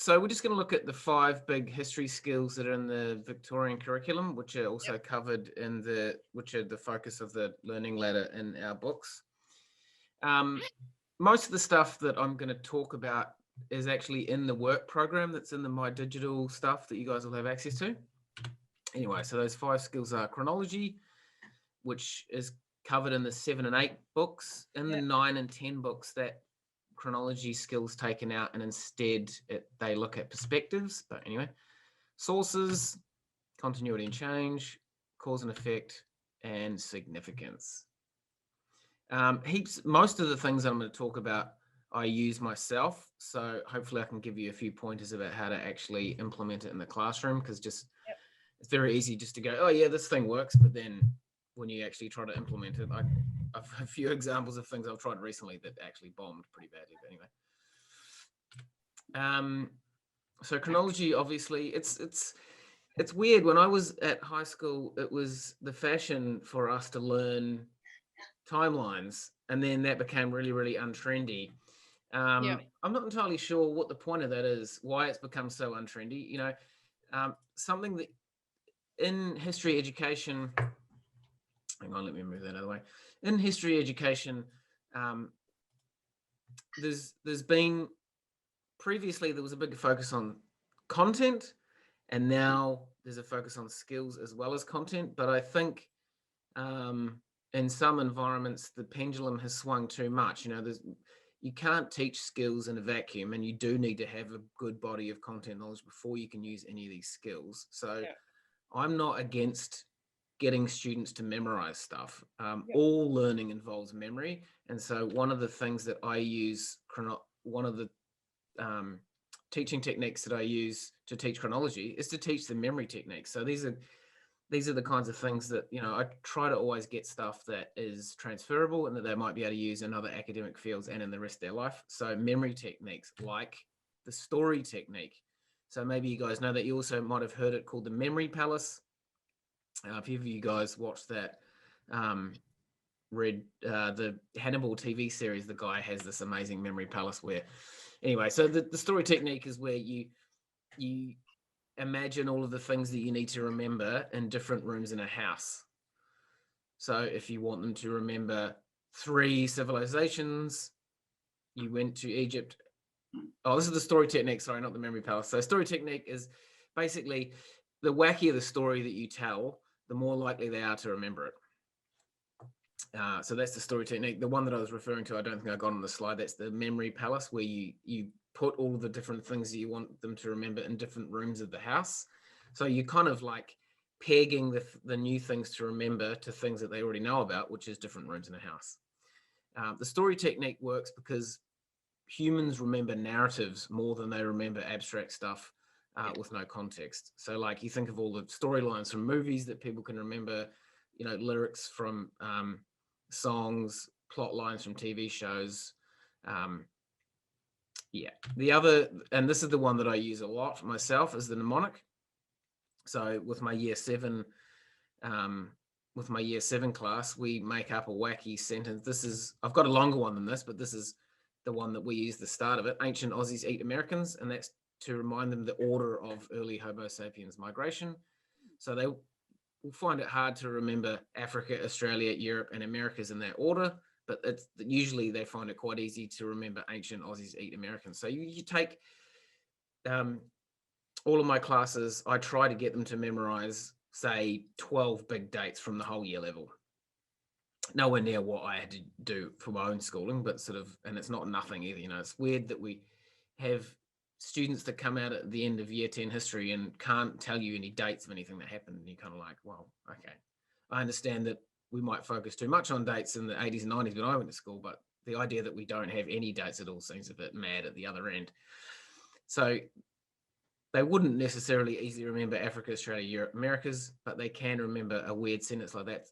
So we're just going to look at the 5 big history skills that are in the Victorian curriculum, which are also covered in which are the focus of the learning ladder in our books. Most of the stuff that I'm going to talk about is actually in the work program that's in the My Digital stuff that you guys will have access to. Anyway, so those 5 skills are chronology, which is covered in the 7 and 8 books. In the 9 and 10 books, that chronology skills taken out, and instead they look at perspectives. But anyway, sources, continuity and change, cause and effect, and significance. Most of the things I'm going to talk about I use myself, so hopefully I can give you a few pointers about how to actually implement it in the classroom, because it's very easy just to go, oh yeah, this thing works, but then when you actually try to implement it, I've a few examples of things I've tried recently that actually bombed pretty badly. But anyway, so chronology, obviously, it's weird. When I was at high school, it was the fashion for us to learn timelines, and then that became really, really untrendy. I'm not entirely sure what the point of that is, why it's become so untrendy. Something that in history education, hang on, let me move that out of the way. In history education, there's been previously there was a big focus on content, and now there's a focus on skills as well as content. But I think in some environments the pendulum has swung too much. You can't teach skills in a vacuum, and you do need to have a good body of content knowledge before you can use any of these skills. So I'm not against getting students to memorize stuff. All learning involves memory. And so one of the things that I use, one of the teaching techniques that I use to teach chronology is to teach the memory techniques. So these are the kinds of things that, I try to always get stuff that is transferable and that they might be able to use in other academic fields and in the rest of their life. So memory techniques like the story technique. So maybe you guys know that. You also might have heard it called the memory palace. If any of you guys watched that, read the Hannibal TV series, the guy has this amazing memory palace where, anyway, so the story technique is where you imagine all of the things that you need to remember in different rooms in a house. So if you want them to remember 3 civilizations, you went to Egypt. Oh, this is the story technique, sorry, not the memory palace. So story technique is basically the wackier the story that you tell, the more likely they are to remember it. So that's the story technique. The one that I was referring to, I don't think I got on the slide. That's the memory palace, where you put all the different things that you want them to remember in different rooms of the house. So you're kind of like pegging the new things to remember to things that they already know about, which is different rooms in a house. The story technique works because humans remember narratives more than they remember abstract stuff with no context. So like you think of all the storylines from movies that people can remember, lyrics from songs, plot lines from TV shows. The other, and this is the one that I use a lot myself, is the mnemonic. So with my year 7 class, we make up a wacky sentence. I've got a longer one than this, but this is the one that we use the start of it. Ancient Aussies eat Americans, and that's to remind them the order of early Homo sapiens migration. So they will find it hard to remember Africa, Australia, Europe, and Americas in that order, but usually they find it quite easy to remember ancient Aussies eat Americans. So you take all of my classes, I try to get them to memorize, say, 12 big dates from the whole year level. Nowhere near what I had to do for my own schooling, but and it's not nothing either. It's weird that we have students that come out at the end of year 10 history and can't tell you any dates of anything that happened. And you're kind of like, well, okay. I understand that we might focus too much on dates in the 80s and 90s when I went to school, but the idea that we don't have any dates at all seems a bit mad at the other end. So they wouldn't necessarily easily remember Africa, Australia, Europe, Americas, but they can remember a weird sentence like that.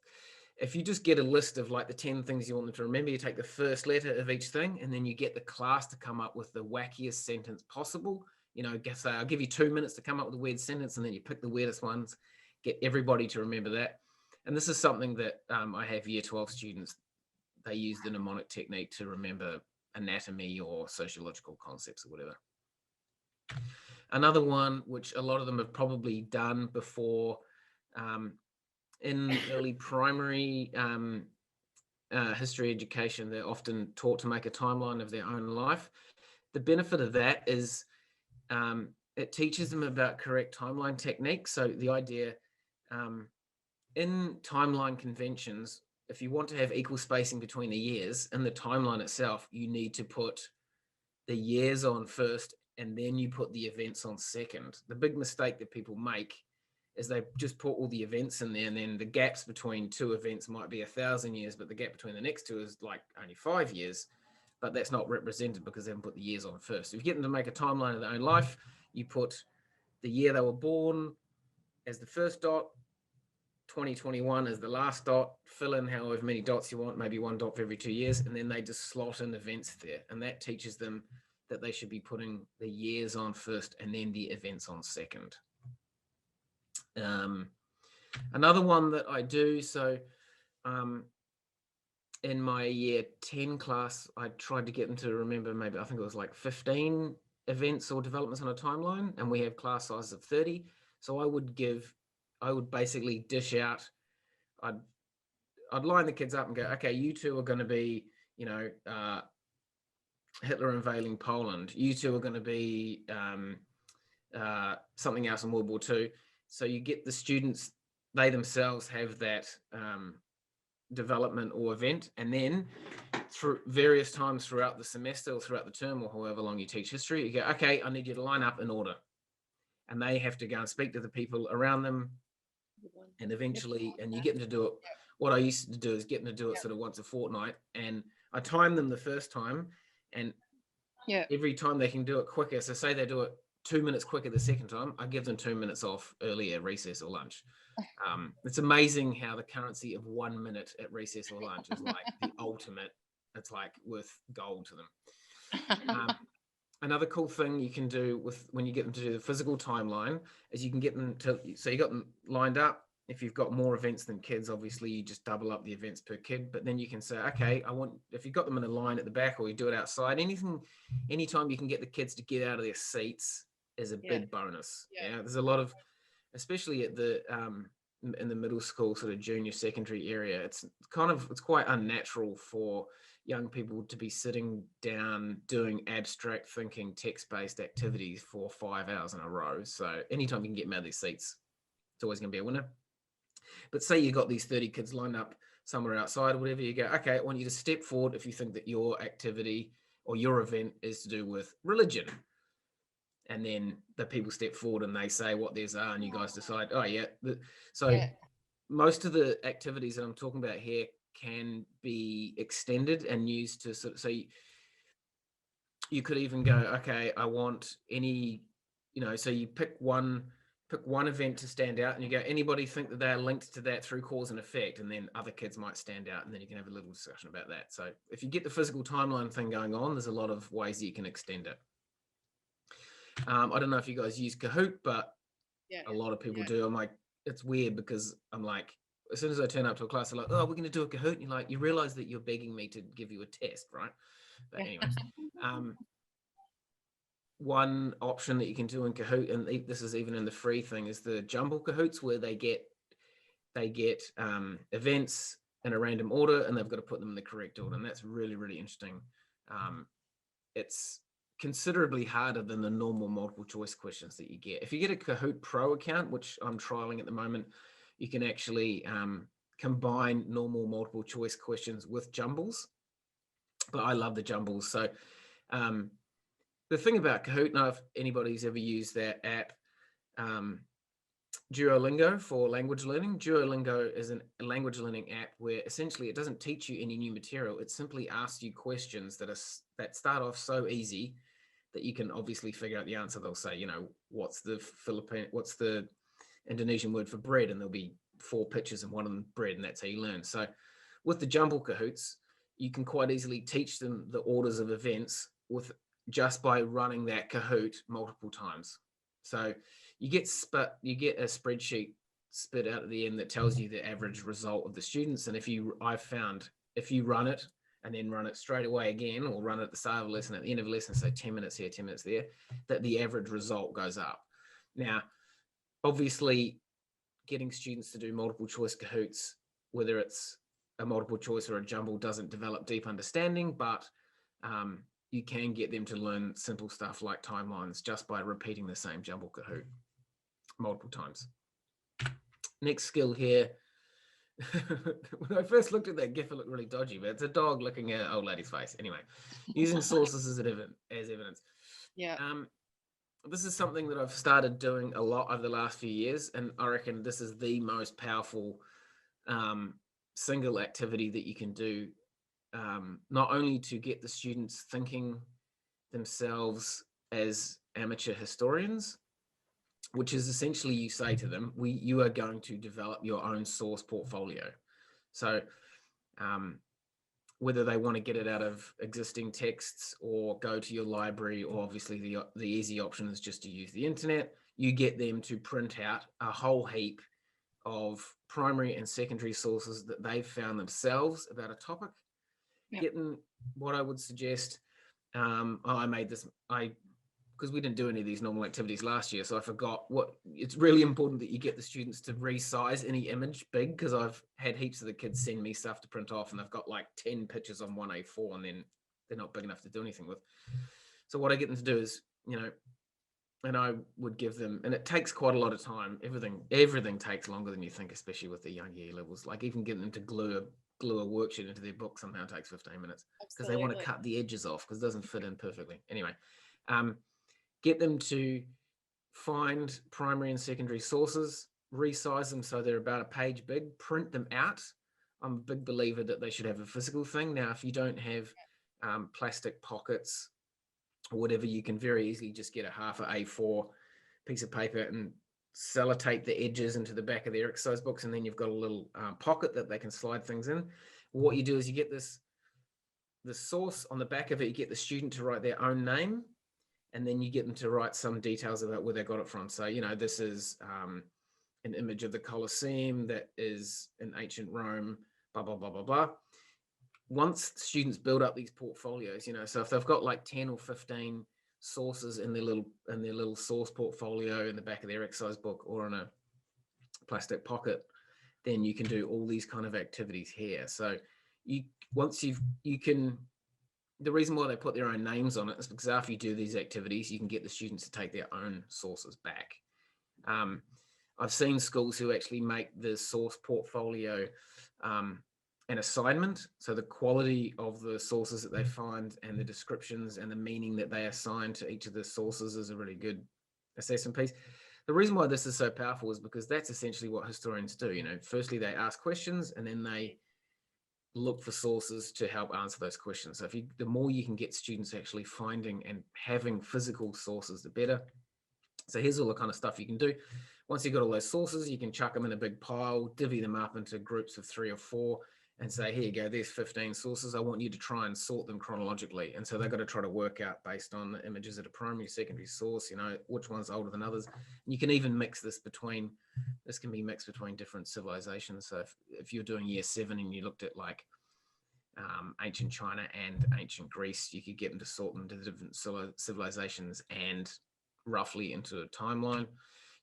If you just get a list of like the 10 things you want them to remember, you take the first letter of each thing, and then you get the class to come up with the wackiest sentence possible. Say, I'll give you 2 minutes to come up with a weird sentence, and then you pick the weirdest ones, get everybody to remember that. And this is something that I have year 12 students, they use the mnemonic technique to remember anatomy or sociological concepts or whatever. Another one, which a lot of them have probably done before, in early primary history education, they're often taught to make a timeline of their own life. The benefit of that is it teaches them about correct timeline techniques. So the idea in timeline conventions, if you want to have equal spacing between the years in the timeline itself, you need to put the years on first and then you put the events on second. The big mistake that people make is they just put all the events in there, and then the gaps between two events might be 1,000 years, but the gap between the next two is like only 5 years. But that's not represented because they haven't put the years on first. So if you get them to make a timeline of their own life, you put the year they were born as the first dot, 2021 as the last dot, fill in however many dots you want, maybe one dot for every 2 years, and then they just slot in events there. And that teaches them that they should be putting the years on first and then the events on second. Another one that I do, so in my year 10 class, I tried to get them to remember maybe, I think it was like 15 events or developments on a timeline, and we have class sizes of 30. So I would basically dish out, I'd line the kids up and go, okay, you two are going to be, Hitler unveiling Poland. You two are going to be something else in World War II. So you get the students, they themselves have that development or event, and then through various times throughout the semester or throughout the term or however long you teach history, you go, okay, I need you to line up in order. And they have to go and speak to the people around them, and eventually, and you get them to do it. What I used to do is get them to do it sort of once a fortnight, and I time them the first time, and every time they can do it quicker. So say they do it 2 minutes quicker the second time, I give them 2 minutes off earlier, recess or lunch. It's amazing how the currency of 1 minute at recess or lunch is like the ultimate. It's like worth gold to them. Another cool thing you can do with when you get them to do the physical timeline is you can get them to, so you got them lined up. If you've got more events than kids, obviously you just double up the events per kid, but then you can say, okay, if you've got them in a line at the back or you do it outside, anytime you can get the kids to get out of their seats is a big bonus. Yeah. There's a lot of, especially at the, in the middle school, sort of junior secondary area, it's quite unnatural for young people to be sitting down doing abstract thinking, text-based activities for 5 hours in a row. So anytime you can get them out of their seats, it's always going to be a winner. But say you got these 30 kids lined up somewhere outside or whatever, you go, okay, I want you to step forward if you think that your activity or your event is to do with religion. And then the people step forward and they say what theirs are, and you guys decide, oh yeah. Most of the activities that I'm talking about here can be extended and used to sort of, so you could even go, okay, I want any, so you pick one event to stand out, and you go, anybody think that they're linked to that through cause and effect? And then other kids might stand out, and then you can have a little discussion about that. So if you get the physical timeline thing going on, there's a lot of ways that you can extend it. I don't know if you guys use Kahoot, but a lot of people do. I'm like, it's weird because I'm like, as soon as I turn up to a class, they're like, oh, we're going to do a Kahoot. And you're like, you realize that you're begging me to give you a test, right? But anyway, one option that you can do in Kahoot, and this is even in the free thing, is the jumble Kahoots, where they get events in a random order, and they've got to put them in the correct order. And that's really, really interesting. It's considerably harder than the normal multiple choice questions that you get. If you get a Kahoot Pro account, which I'm trialing at the moment, you can actually combine normal multiple choice questions with jumbles. But I love the jumbles. So the thing about Kahoot, now if anybody's ever used that app, Duolingo for language learning. Duolingo is a language learning app where essentially it doesn't teach you any new material. It simply asks you questions that start off so easy that you can obviously figure out the answer. They'll say, what's the Indonesian word for bread? And there'll be 4 pictures and one of them bread, and that's how you learn. So with the jumble Kahoots, you can quite easily teach them the orders of events just by running that Kahoot multiple times. So you get a spreadsheet spit out at the end that tells you the average result of the students. And I've found if you run it and then run it straight away again, or run it at the start of a lesson, at the end of a lesson, so 10 minutes here, 10 minutes there, that the average result goes up. Now, obviously, getting students to do multiple choice Kahoots, whether it's a multiple choice or a jumble, doesn't develop deep understanding, but you can get them to learn simple stuff like timelines just by repeating the same jumble Kahoot multiple times. Next skill here. When I first looked at that GIF, it looked really dodgy, but it's a dog looking at an old lady's face. Anyway, using sources as evidence. Yeah. This is something that I've started doing a lot over the last few years, and I reckon this is the most powerful single activity that you can do, not only to get the students thinking themselves as amateur historians, which is essentially you say to them, you are going to develop your own source portfolio. So whether they want to get it out of existing texts or go to your library, or obviously the easy option is just to use the internet, you get them to print out a whole heap of primary and secondary sources that they've found themselves about a topic. Yep. Getting what I would suggest, I made this, because we didn't do any of these normal activities last year, so I forgot it's really important that you get the students to resize any image big, because I've had heaps of the kids send me stuff to print off and they've got like 10 pictures on 1A4 and then they're not big enough to do anything with. So what I get them to do is, and I would give them, and it takes quite a lot of time. Everything takes longer than you think, especially with the young year levels. Like even getting them to glue a worksheet into their book somehow takes 15 minutes because they want to cut the edges off because it doesn't fit in perfectly. Anyway, get them to find primary and secondary sources, resize them so they're about a page big, print them out. I'm a big believer that they should have a physical thing. Now, if you don't have plastic pockets or whatever, you can very easily just get a half A4 piece of paper and sellotape the edges into the back of their exercise books, and then you've got a little pocket that they can slide things in. What you do is you get the source on the back of it, you get the student to write their own name, and then you get them to write some details about where they got it from. So, this is an image of the Colosseum that is in ancient Rome, blah, blah, blah, blah, blah. Once students build up these portfolios, so if they've got like 10 or 15 sources in their little source portfolio in the back of their exercise book or in a plastic pocket, then you can do all these kind of activities here. So the reason why they put their own names on it is because after you do these activities, you can get the students to take their own sources back. I've seen schools who actually make the source portfolio an assignment. So the quality of the sources that they find and the descriptions and the meaning that they assign to each of the sources is a really good assessment piece. The reason why this is so powerful is because that's essentially what historians do. Firstly, they ask questions and then they look for sources to help answer those questions. So the more you can get students actually finding and having physical sources, the better. So here's all the kind of stuff you can do. Once you've got all those sources, you can chuck them in a big pile, divvy them up into groups of 3 or 4, and say, here you go, there's 15 sources. I want you to try and sort them chronologically. And so they've got to try to work out based on the images at a primary, secondary source, which one's older than others. And you can even mix this can be mixed between different civilizations. So if you're doing year 7 and you looked at like ancient China and ancient Greece, you could get them to sort them into different civilizations and roughly into a timeline.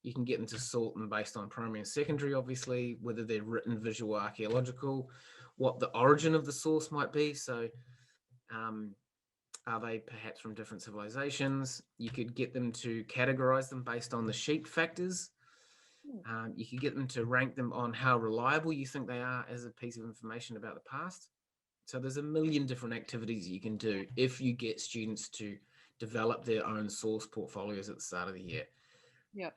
You can get them to sort them based on primary and secondary, obviously, whether they're written, visual, archaeological, what the origin of the source might be. So are they perhaps from different civilizations? You could get them to categorize them based on the sheep factors. You could get them to rank them on how reliable you think they are as a piece of information about the past. So there's a million different activities you can do if you get students to develop their own source portfolios at the start of the year. Yeah.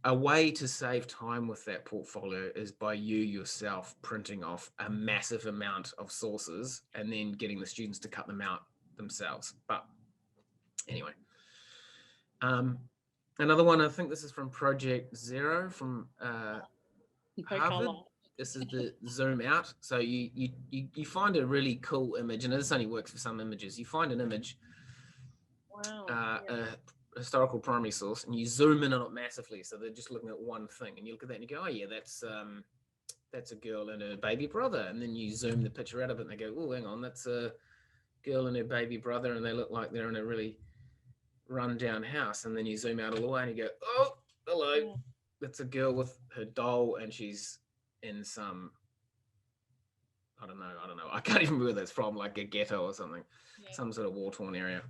A way to save time with that portfolio is by you yourself printing off a massive amount of sources and then getting the students to cut them out themselves. But anyway, another one, I think this is from Project Zero from Harvard. This is the zoom out. So you find a really cool image, and this only works for some images. You find an image, a historical primary source, and you zoom in on it massively. So they're just looking at one thing, and you look at that and you go, oh yeah, that's that's a girl and her baby brother. And then you zoom the picture out of it and they go, oh, hang on, that's a girl and her baby brother. And they look like they're in a really run down house. And then you zoom out all the way and you go, oh, hello. Mm. That's a girl with her doll and she's in some, I don't know. I can't even remember where that's from, like a ghetto or something, Yeah. some sort of war-torn area.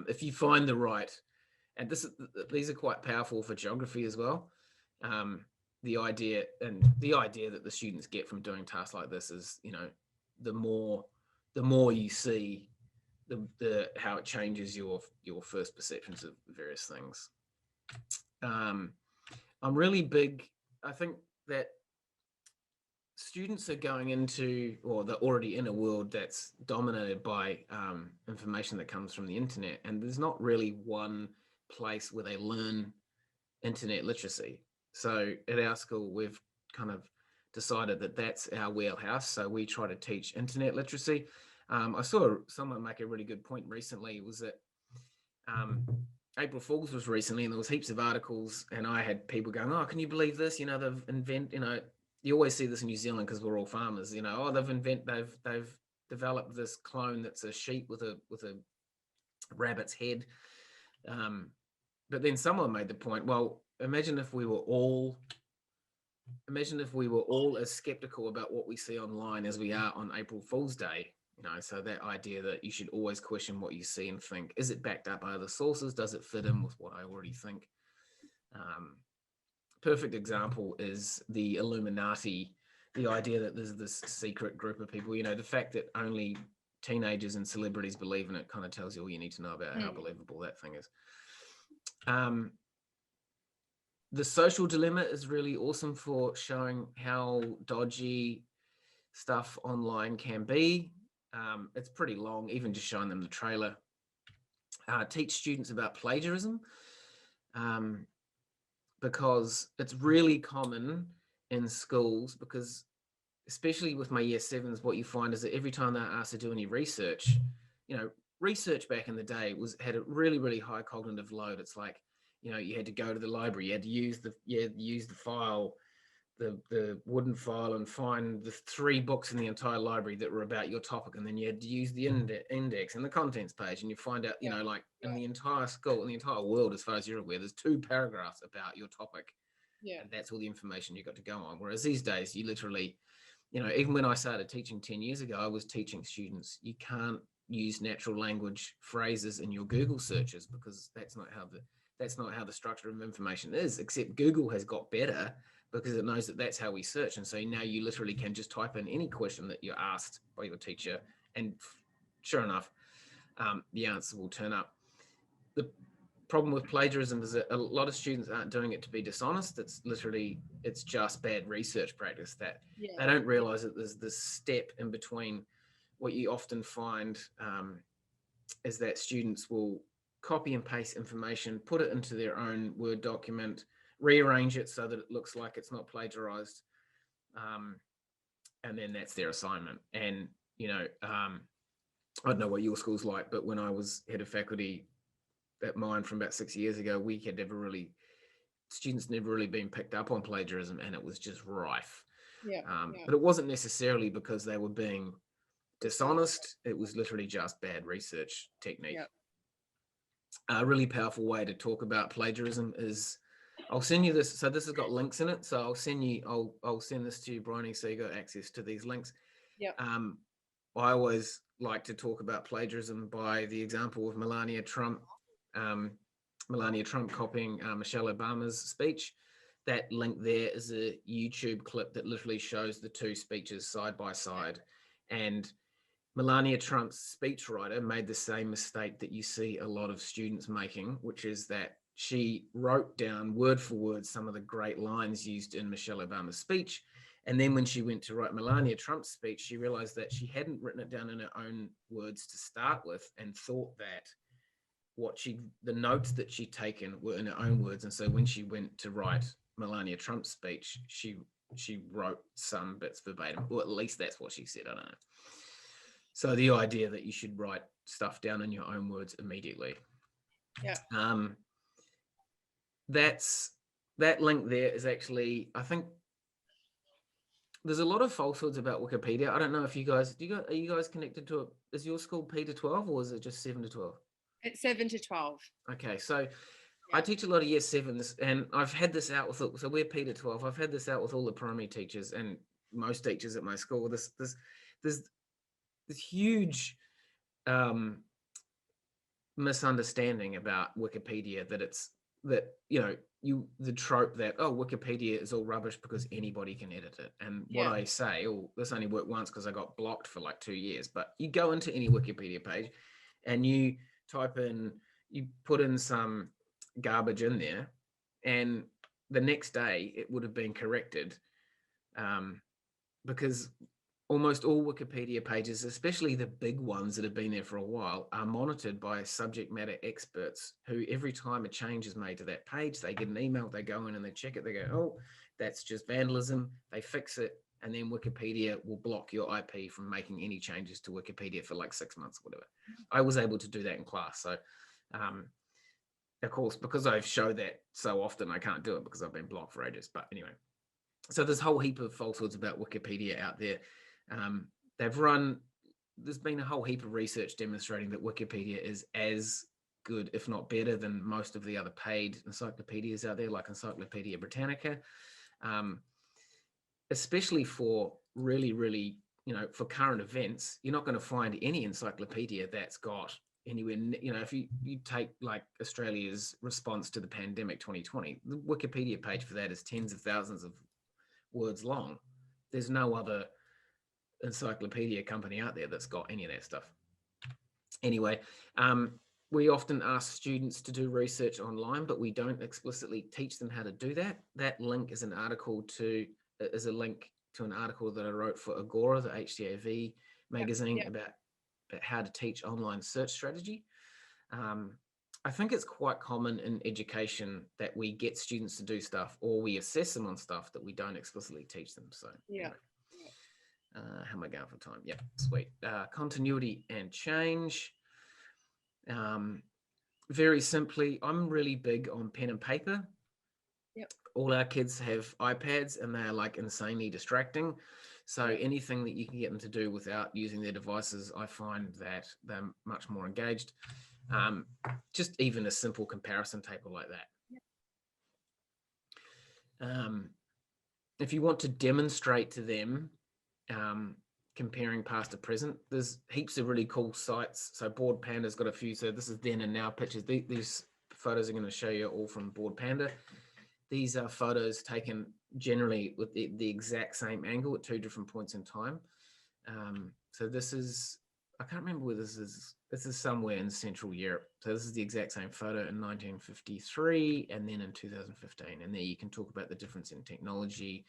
If you find the right, and these are quite powerful for geography as well. Um, the idea that the students get from doing tasks like this is, the more you see the how it changes your first perceptions of various things. I'm really big. I think that students are going into, or they're already in a world that's dominated by information that comes from the internet, and there's not really one place where they learn internet literacy. So at our school, we've kind of decided that that's our wheelhouse. So we try to teach internet literacy. I saw someone make a really good point recently. Was that um, April Fools was recently, and there was heaps of articles, and I had people going, "Oh, can you believe this? You always see this in New Zealand because we're all farmers. Oh, they've developed this clone that's a sheep with a rabbit's head." But then someone made the point, well, imagine if we were all as skeptical about what we see online as we are on April Fool's Day. So that idea that you should always question what you see and think, is it backed up by other sources? Does it fit in with what I already think? Perfect example is the Illuminati, the idea that there's this secret group of people. The fact that only teenagers and celebrities believe in it kind of tells you all you need to know about how believable that thing is. The Social Dilemma is really awesome for showing how dodgy stuff online can be. It's pretty long, even just showing them the trailer. Teach students about plagiarism, because it's really common in schools, because especially with my year sevens, what you find is that every time they're asked to do any research, research back in the day had a really, really high cognitive load. It's like, you had to go to the library, you had to use the file, the wooden file, and find the 3 books in the entire library that were about your topic, and then you had to use the index and the contents page, and you find out, in the entire school, in the entire world, as far as you're aware, there's 2 paragraphs about your topic, and that's all the information you got to go on. Whereas these days, you literally, even when I started teaching 10 years ago, I was teaching students you can't use natural language phrases in your Google searches, because that's not how the structure of information is, except Google has got better because it knows that that's how we search. And so now you literally can just type in any question that you're asked by your teacher, and sure enough, the answer will turn up. The problem with plagiarism is that a lot of students aren't doing it to be dishonest. It's just bad research practice, that they don't realize that there's this step in between. What you often find is that students will copy and paste information, put it into their own Word document, rearrange it so that it looks like it's not plagiarized, and then that's their assignment. And I don't know what your school's like, but when I was head of faculty at mine from about 6 years ago, students never really been picked up on plagiarism, and it was just rife. But it wasn't necessarily because they were being dishonest. It was literally just bad research technique. A really powerful way to talk about plagiarism is, I'll send you this. So this has got links in it. So I'll send this to you, Bryony, so you got access to these links. I always like to talk about plagiarism by the example of Melania Trump copying Michelle Obama's speech. That link there is a YouTube clip that literally shows the 2 speeches side by side. And Melania Trump's speechwriter made the same mistake that you see a lot of students making, which is that she wrote down word for word some of the great lines used in Michelle Obama's speech. And then when she went to write Melania Trump's speech, she realized that she hadn't written it down in her own words to start with, and thought that the notes that she'd taken were in her own words. And so when she went to write Melania Trump's speech, she wrote some bits verbatim, or at least that's what she said. I don't know. So the idea that you should write stuff down in your own words immediately. That link there is actually, I think there's a lot of falsehoods about Wikipedia. I don't know if you guys, are you guys connected to it? Is your school P to 12 or is it just 7 to 12? It's 7 to 12. Okay, so I Yeah. teach a lot of year sevens, and I've had this out with, so we're P to 12. I've had this out with all the primary teachers and most teachers at my school. There's this huge um, misunderstanding about Wikipedia, that it's that, you know, the trope that, oh, Wikipedia is all rubbish because anybody can edit it. And what Yeah. I say, oh, this only worked once because I got blocked for like 2 years. But you go into any Wikipedia page and you you put in some garbage in there, and the next day it would have been corrected, um, because almost all Wikipedia pages, especially the big ones that have been there for a while, are monitored by subject matter experts who, every time a change is made to that page, they get an email, they go in and they check it, they go, oh, that's just vandalism, they fix it, and then Wikipedia will block your IP from making any changes to Wikipedia for like 6 months or whatever. I was able to do that in class. So, of course, because I've showed that so often, I can't do it because I've been blocked for ages. But anyway, so there's a whole heap of falsehoods about Wikipedia out there. Um, there's been a whole heap of research demonstrating that Wikipedia is as good, if not better, than most of the other paid encyclopedias out there, like Encyclopedia Britannica, um, especially for really, really, for current events. You're not going to find any encyclopedia that's got anywhere, if you take like Australia's response to the pandemic 2020, the Wikipedia page for that is tens of thousands of words long. There's no other encyclopedia company out there that's got any of that stuff. Anyway, we often ask students to do research online, but we don't explicitly teach them how to do that. That link is a link to an article that I wrote for Agora, the HCAV magazine, about how to teach online search strategy. I think it's quite common in education that we get students to do stuff, or we assess them on stuff that we don't explicitly teach them. So anyway. How am I going for time? Yeah, sweet. Continuity and change. Very simply, I'm really big on pen and paper. Yep. All our kids have iPads and they're like insanely distracting. So anything that you can get them to do without using their devices, I find that they're much more engaged. Just even a simple comparison table like that. If you want to demonstrate to them, comparing past to present, there's heaps of really cool sites. So Board Panda's got a few. So this is then and now pictures. These photos are going to show you all from Board Panda. These are photos taken generally with the exact same angle at two different points in time. So this is, I can't remember where this is. This is somewhere in Central Europe. So this is the exact same photo in 1953 and then in 2015. And there you can talk about the difference in technology,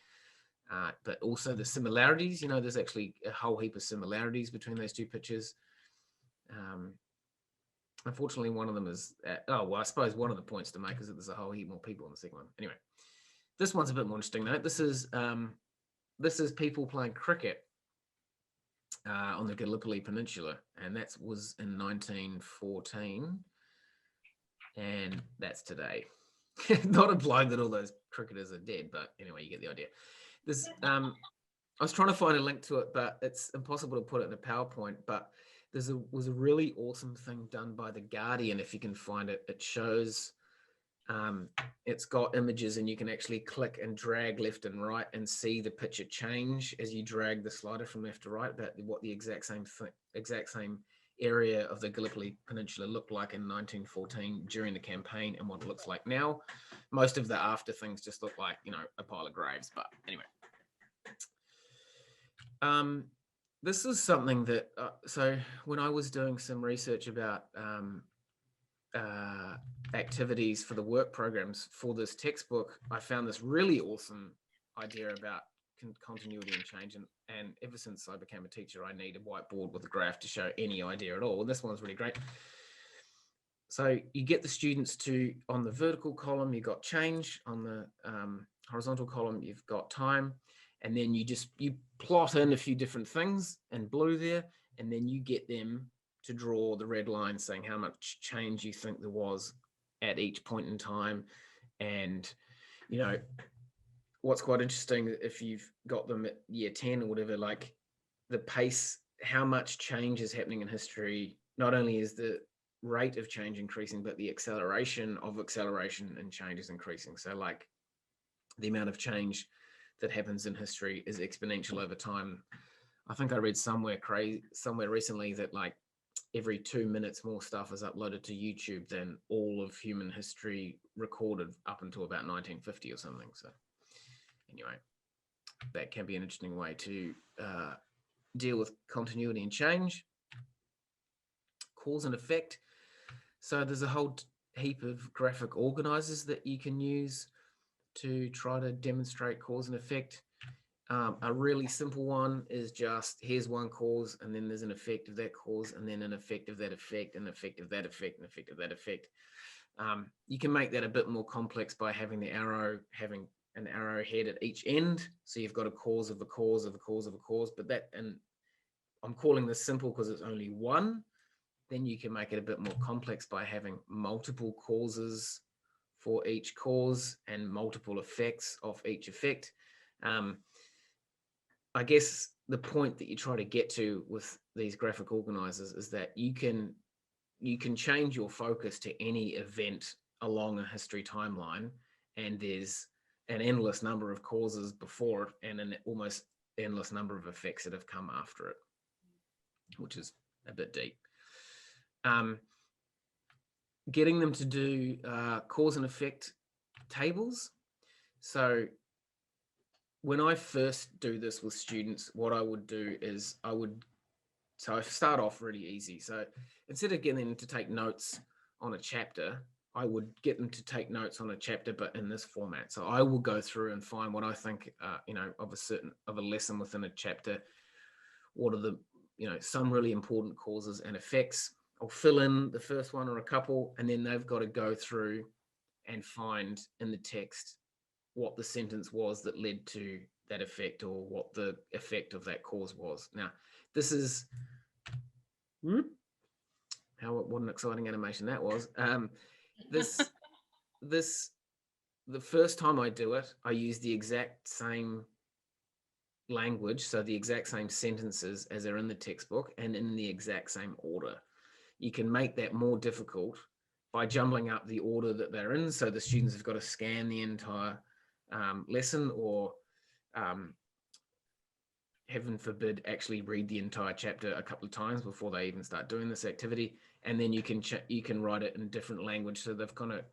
but also the similarities. There's actually a whole heap of similarities between those two pictures. Unfortunately, one of them is, I suppose one of the points to make is that there's a whole heap more people in the second one. Anyway, this one's a bit more interesting though. This is people playing cricket on the Gallipoli Peninsula, and that was in 1914, and that's today. Not implying that all those cricketers are dead, but anyway, you get the idea. I was trying to find a link to it, but it's impossible to put it in a PowerPoint. But was a really awesome thing done by The Guardian. If you can find it, it shows, it's got images and you can actually click and drag left and right and see the picture change as you drag the slider from left to right, about what the exact same area of the Gallipoli Peninsula looked like in 1914 during the campaign and what it looks like now. Most of the after things just look like, a pile of graves, but anyway. This is something that, so when I was doing some research about activities for the work programs for this textbook, I found this really awesome idea about continuity and change. And ever since I became a teacher, I need a whiteboard with a graph to show any idea at all. And this one's really great. So you get the students to, on the vertical column, you've got change. On the horizontal column, you've got time. And then you plot in a few different things in blue there, and then you get them to draw the red line saying how much change you think there was at each point in time. And, what's quite interesting, if you've got them at year 10 or whatever, like the pace, how much change is happening in history. Not only is the rate of change increasing, but the acceleration and change is increasing. So like the amount of change that happens in history is exponential over time. I think I read somewhere recently that like every 2 minutes more stuff is uploaded to YouTube than all of human history recorded up until about 1950 or something. So anyway, that can be an interesting way to deal with continuity and change. Cause and effect. So there's a whole heap of graphic organizers that you can use to try to demonstrate cause and effect. A really simple one is just here's one cause, and then there's an effect of that cause, and then an effect of that effect, an effect of that effect, an effect of that effect. You can make that a bit more complex by having having an arrowhead at each end. So you've got a cause of a cause of a cause of a cause, but that, and I'm calling this simple because it's only one. Then you can make it a bit more complex by having multiple causes for each cause and multiple effects of each effect. I guess the point that you try to get to with these graphic organizers is that you can change your focus to any event along a history timeline, and there's an endless number of causes before it and an almost endless number of effects that have come after it, which is a bit deep. Getting them to do cause and effect tables. So when I first do this with students, what I would do is I start off really easy. So instead of getting them to take notes on a chapter, I would get them to take notes on a chapter, but in this format. So I will go through and find what I think, of a lesson within a chapter. What are the, some really important causes and effects. I'll fill in the first one or a couple, and then they've got to go through and find in the text what the sentence was that led to that effect, or what the effect of that cause was. Now, this is what an exciting animation that was. The first time I do it, I use the exact same language, so the exact same sentences as are in the textbook and in the exact same order. You can make that more difficult by jumbling up the order that they're in, so the students have got to scan the entire lesson, or heaven forbid, actually read the entire chapter a couple of times before they even start doing this activity. And then you can write it in different language, so they've got to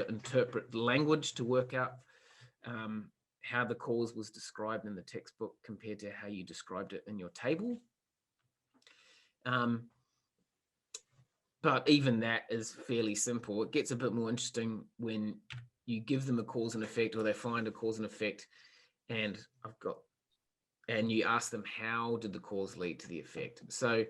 interpret the language to work out how the cause was described in the textbook compared to how you described it in your table. But even that is fairly simple. It gets a bit more interesting when you give them a cause and effect, or they find a cause and effect, and you ask them, how did the cause lead to the effect? So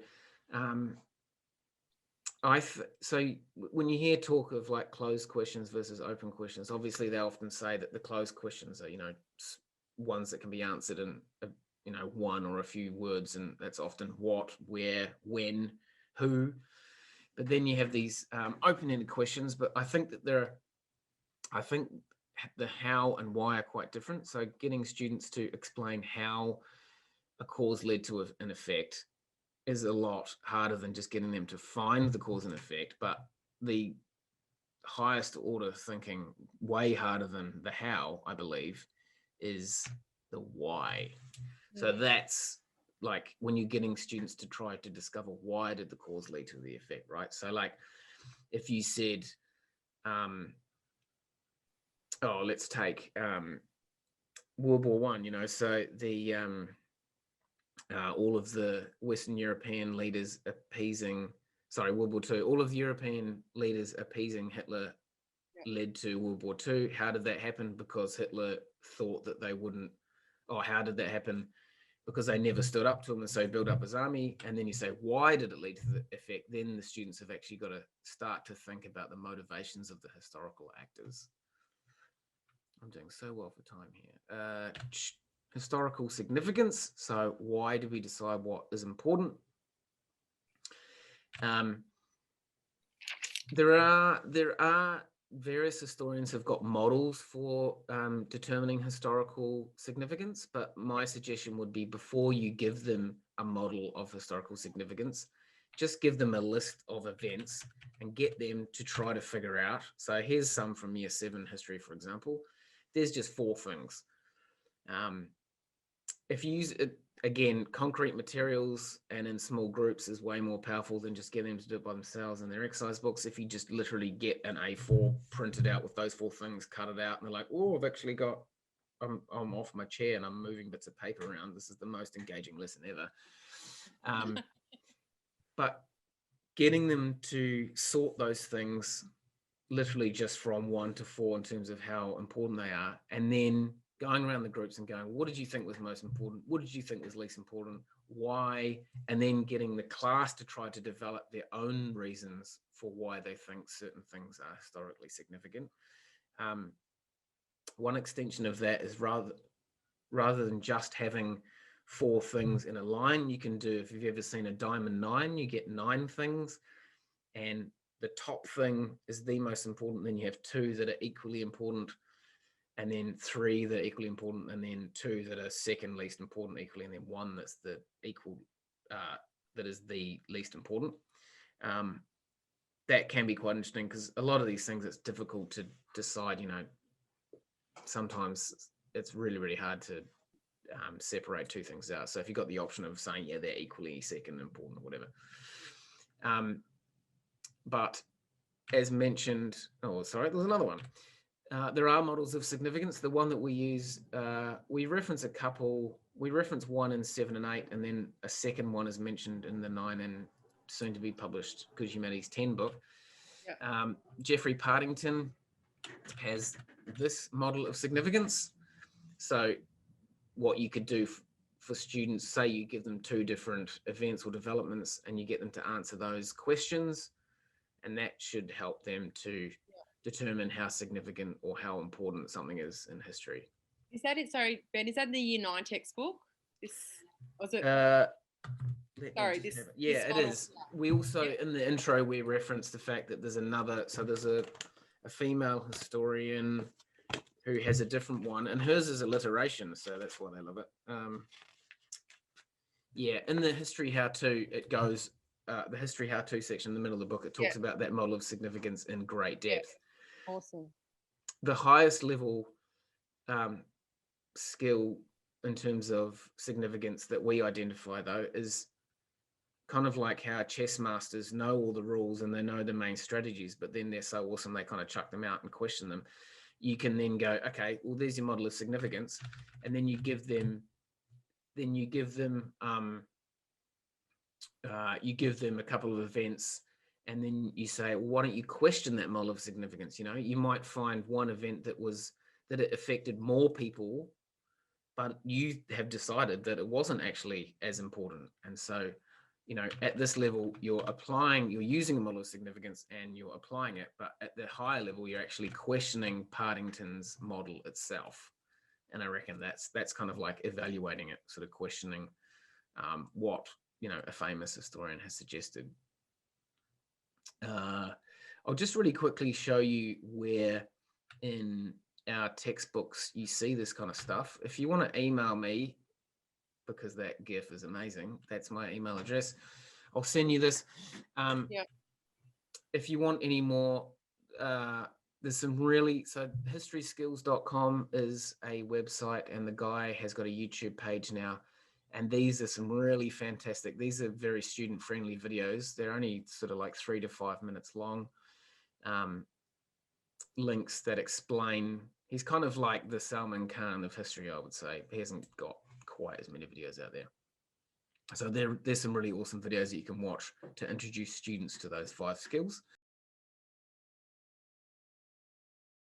so when you hear talk of like closed questions versus open questions, obviously they often say that the closed questions are, ones that can be answered in one or a few words, and that's often what, where, when, who. But then you have these open-ended questions, but I think the how and why are quite different. So getting students to explain how a cause led to an effect is a lot harder than just getting them to find the cause and effect. But the highest order thinking, way harder than the how, I believe, is the why. So that's like when you're getting students to try to discover why did the cause lead to the effect, right? So like if you said, let's take World War One, so the all of the Western European leaders World War Two, all of the European leaders appeasing Hitler led to World War Two. How did that happen? Because Hitler thought that they wouldn't, or how did that happen? Because they never stood up to him, and so built up his army. And then you say, why did it lead to the effect? Then the students have actually got to start to think about the motivations of the historical actors. I'm doing so well for time here. Historical significance. So why do we decide what is important? There are various historians have got models for determining historical significance, but my suggestion would be before you give them a model of historical significance, just give them a list of events and get them to try to figure out. So here's some from year 7 history, for example. There's just 4 things. If you use it, again, concrete materials and in small groups is way more powerful than just getting them to do it by themselves in their exercise books. If you just literally get an A4 printed out with those 4 things, cut it out, and they're like, oh, I've actually got, I'm off my chair and I'm moving bits of paper around. This is the most engaging lesson ever. But getting them to sort those things literally just from 1 to 4 in terms of how important they are, and then going around the groups and going, what did you think was most important? What did you think was least important? Why? And then getting the class to try to develop their own reasons for why they think certain things are historically significant. One extension of that is rather than just having 4 things in a line, you can do, if you've ever seen a diamond 9, you get 9 things, and the top thing is the most important. Then you have 2 that are equally important, and then 3 that are equally important, and then 2 that are second least important equally, and then 1 that's the equal, that is the least important. That can be quite interesting because a lot of these things, it's difficult to decide, sometimes it's really, really hard to separate 2 things out. So if you've got the option of saying, yeah, they're equally second important or whatever. But as mentioned, there's another one. There are models of significance. The one that we use, we reference a couple. We reference 1 in 7 and 8, and then a second one is mentioned in the 9 and soon to be published Good Humanities 10 book. Yeah. Geoffrey Partington has this model of significance. So what you could do for students, say you give them 2 different events or developments and you get them to answer those questions, and that should help them to determine how significant or how important something is in history. Is that it? Sorry, Ben, is that the year 9 textbook? This was it? Sorry, this. Yeah, it is. We also, in the intro, we referenced the fact that there's a female historian who has a different one, and hers is alliteration, so that's why they love it. In the history how-to, it goes, the history how-to section in the middle of the book, it talks about that model of significance in great depth. Awesome. The highest level skill in terms of significance that we identify, though, is kind of like how chess masters know all the rules and they know the main strategies, but then they're so awesome they kind of chuck them out and question them. You can then go, okay, well, there's your model of significance, and then you give them a couple of events, and then you say, well, why don't you question that model of significance? You might find one event that it affected more people, but you have decided that it wasn't actually as important. And so, at this level, you're using a model of significance and you're applying it, but at the higher level, you're actually questioning Partington's model itself. And I reckon that's kind of like evaluating it, sort of questioning what a famous historian has suggested. I'll just really quickly show you where in our textbooks you see this kind of stuff. If you want to email me, because that GIF is amazing, that's my email address. I'll send you this. If you want any more, there's some so historyskills.com is a website, and the guy has got a YouTube page now. And these are some really fantastic, these are very student-friendly videos. They're only sort of like 3 to 5 minutes long. Links that explain, he's kind of like the Salman Khan of history, I would say. He hasn't got quite as many videos out there. So there's some really awesome videos that you can watch to introduce students to those 5 skills.